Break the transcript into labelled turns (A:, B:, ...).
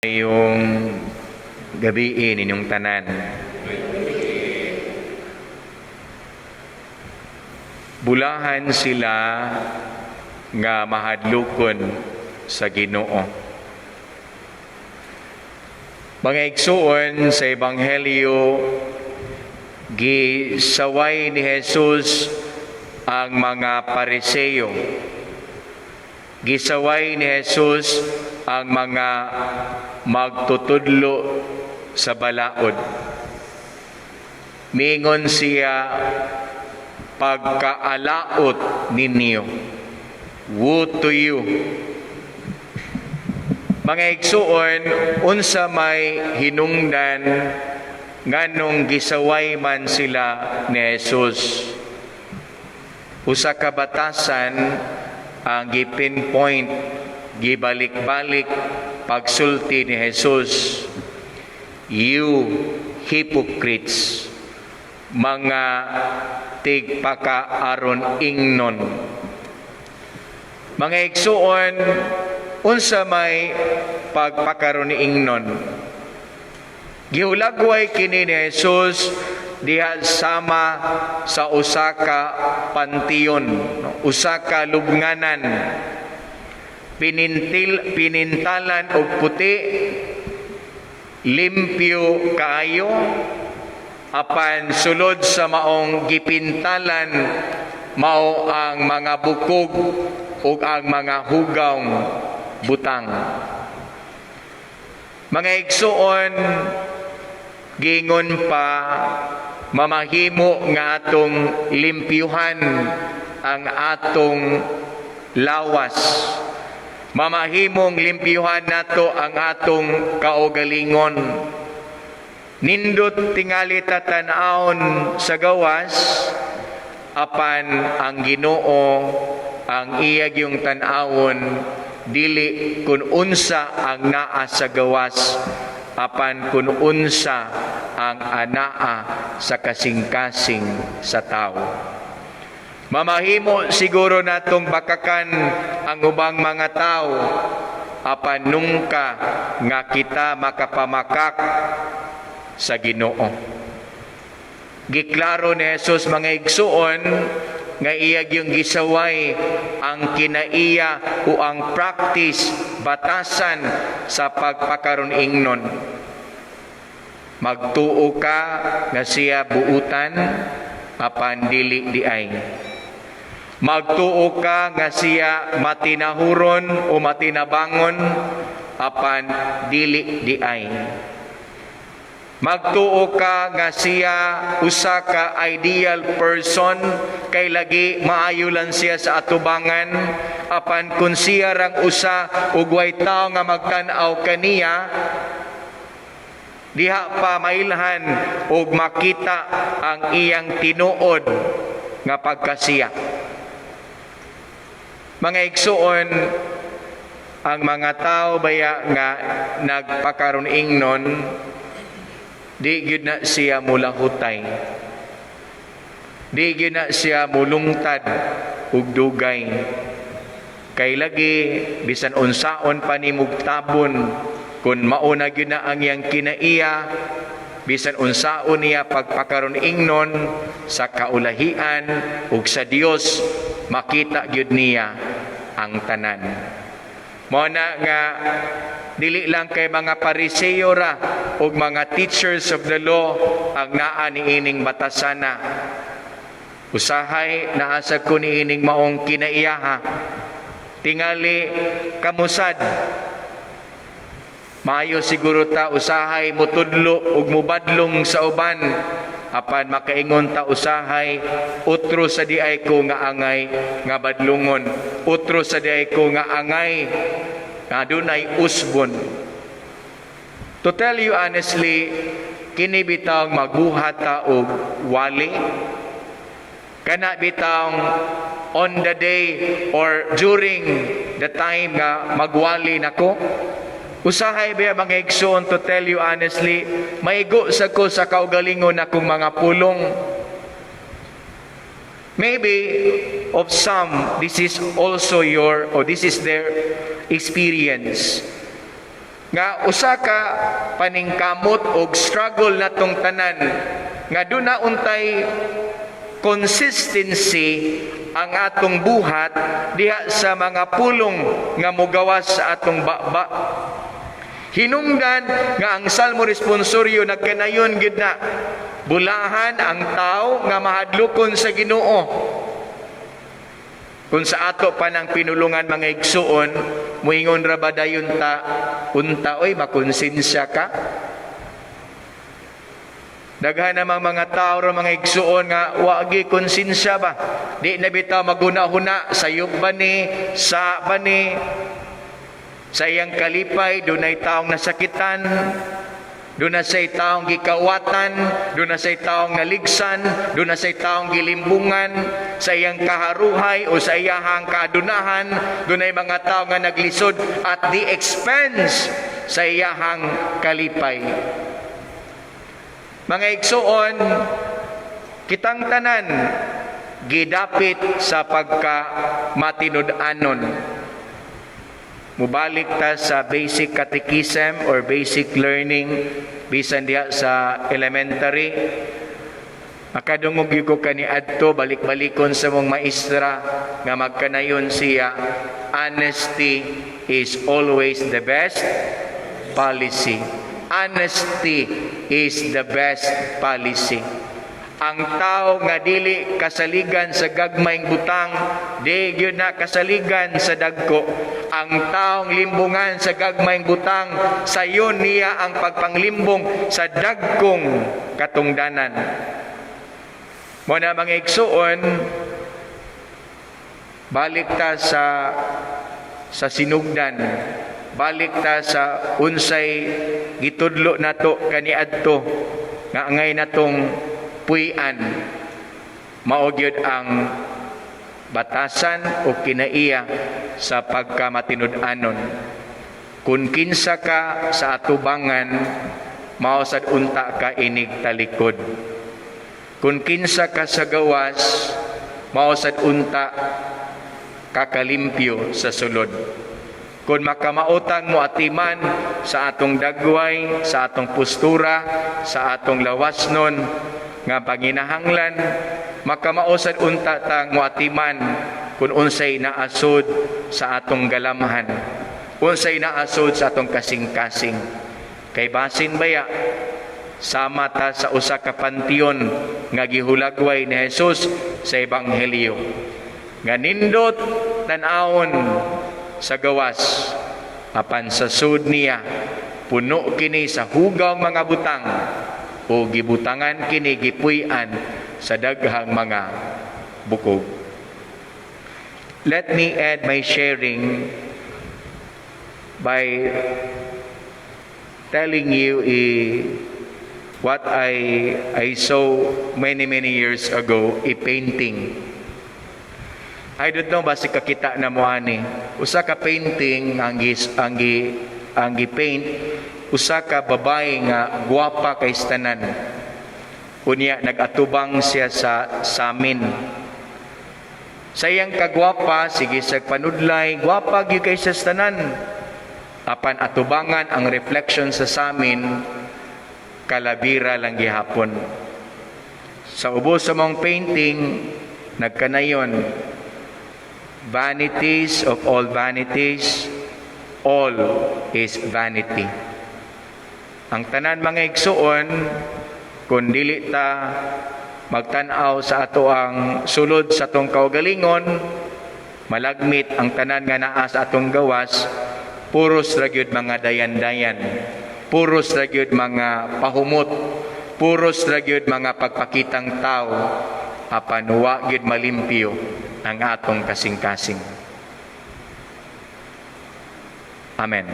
A: Yung gabi ninyong tanan. Bulahan sila nga mahadlukon sa Ginoo. Mga igsuon sa Ebanghelyo, gisaway ni Jesus ang mga Pariseo. Gisaway ni Jesus ang mga magtutudlo sa balaod. Mingon siya, pagkaalaot ninyo. Woe to you. Mga igsuon, unsa may hinungdan nganong gisaway man sila ni Jesus. Usa ka batasan ang gipinpoint, gibalik-balik pagsulti ni Jesus. You hypocrites, mga tigpakaaron ingnon. Mga igsuon, unsa may pagpakaron ni ingnon. Gihulagway kini ni Jesus diha sama sa usa ka pantiyon, usa ka lubnganan. Pinintalan og puti, limpyo kaayo, apan sulod sa maong gipintalan mao ang mga bukog ug ang mga hugawng butang. Mga igsuon, gingon pa, mamahimo nga atong limpyuhan ang atong lawas. Mamahimong limpyuhan nato ang atong kaugalingon. Nindot tingali tatanawon sa gawas, apan ang Ginoo ang iyag yung tanawon, dili kun unsa ang naa sa gawas, apan kun unsa ang anaa sa kasing-kasing sa tao. Mamahimo siguro natong bakakan ang ubang mga tao, apan nungka nga kita makapamakak sa Ginoo. Giklaro ni Jesus mga igsuon nga iyag yung gisaway ang kinaiya o ang practice, batasan sa pagpakaron ingnon. Magtuo ka nga siya buutan, apan dili diay. Magtuo ka nga siya matinahuron o matinabangon, apan dili diay. Magtuo ka nga siya usa ka ideal person, kay lagi maayo lang siya sa atubangan, apan kun siya rang usa ug way tawo nga magtan-aw kaniya, diha pa mailhan ug makita ang iyang tinuod nga pagkasiya. Mga igsuon, ang mga tao baya nga nagpakaron ingnon, di gyud na siya mulahutay. Di gyud na siya mulungtad ug dugay. Kay lagi bisan unsaon pa ni mugtabon, kun mauna gyud na ang iyang kinaiya, bisan unsaon niya pagpakaron ingnon sa kaulahian ug sa Dios, makita gyud niya ang tanan. Mao na nga dili lang kay mga Pariseo ra ug mga teachers of the law ang naa niining batasana. Usahay naasa ko niining maong kinaiyaha. Tingali kamusad. Maayo siguro ta usahay mutudlo ug mubadlong sa uban, apan makaingon ta usahay utro sa diay ko nga angay nga badlungon, utro sa diay ko nga angay nga dunay usbon. To tell you honestly, kini bitawng magbuhat ta og wali, kana bitawng on the day or during the time nga magwali nako. Usahay ba mga igsoon, to tell you honestly, maigo sa ko sa kaugalingon akong mga pulong. Maybe of some, this is also this is their experience. nga usa ka paningkamot og struggle natong tanan nga duna untay consistency ang atong buhat diha sa mga pulong nga mogawas sa atong baba. Hinungdan nga ang Salmo responsoryo nagkanayon gid na bulahan ang tao nga mahadlokon sa Ginoo. Kung sa ato pa ng pinulungan mga igsuon, muingon ra ba dayon ta, unta oy makonsensya ka? Daghan namang mga tao ra mga igsuon nga wagi konsensya ba? Di na bitaw maguna-huna sayop ba ni, sa ba ni, sa iyang kalipay, dunay taong nasakitan, doon na say taong gikawatan, doon na say taong naligsan, doon na say taong gilimbungan, sa iyang kaharuhay o sa iyahang kaadunahan, doon ay mga tao nga naglisod at the expense sa iyahang kalipay. Mga igsuon, kitang tanan, gidapit sa pagka matinud-anon. Mubalik ta sa basic catechism or basic learning bisan diha sa elementary. Makadungog gyud ko kani adto balik-balikon sa mong maestra nga magkanayon siya, honesty is always the best policy. Honesty is the best policy. Ang tao nga dili kasaligan sa gagmayng butang, di gyud na kasaligan sa dagko. Ang taong limbungan sa gagmayng butang, sayon niya ang pagpanglimbong sa dagkong katungdanan. Mo na mga igsuon, balik ta sa sinugdan, balik ta sa unsay gitudlo nato kaniadto nga angay natong puy-an, mao gyud ang batasan o kinaiya sa pagkamatinud-anon. Kung kinsa ka sa atubangan, mao sad unta ka inig talikod. Kung kinsa ka sa gawas, mao sad unta kakalimpyo sa sulod. Kung makamautan mo atiman sa atong dagway, sa atong postura, sa atong lawasnon, nga panginahanglan, makamausad unta tang muatiman kung unsay naasod sa atong galamhan, unsay naasod sa atong kasing-kasing. Kay basin baya, sama ta sa usa ka pantiyon nga gihulagway ni Jesus sa Ebanghelyo. Nga nindot tan-awon sa gawas, apan sa sud niya, puno kini sa hugaw mga butang, o gibutangan kini gipuy-an sa daghang mga bukog. Let me add my sharing by telling you what I saw many years ago, a painting. I don't know basi kakita na mo ani. Usa ka painting ang gi-paint, usa ka babae nga guwapa kay tanan. Unya nagatubang siya sa samin. Sayang kagwapa, sige sa panudlay, guwapa gyud kay sa tanan. Apan atubangan ang reflection sa samin, kalabira lang gihapon. Sa ubos sa mong painting, nagkanayon, vanities of all vanities, all is vanity. Ang tanan mga igsuon, kung dili ta magtan-aw sa ato ang sulod sa atong kaugalingon, malagmit ang tanan nga naa sa atong gawas, puros ra gyud mga dayan-dayan, puros ra gyud mga pahumot, puros ra gyud mga pagpakitang tao, apan wa gyud malimpyo ang atong kasing-kasing. Amen.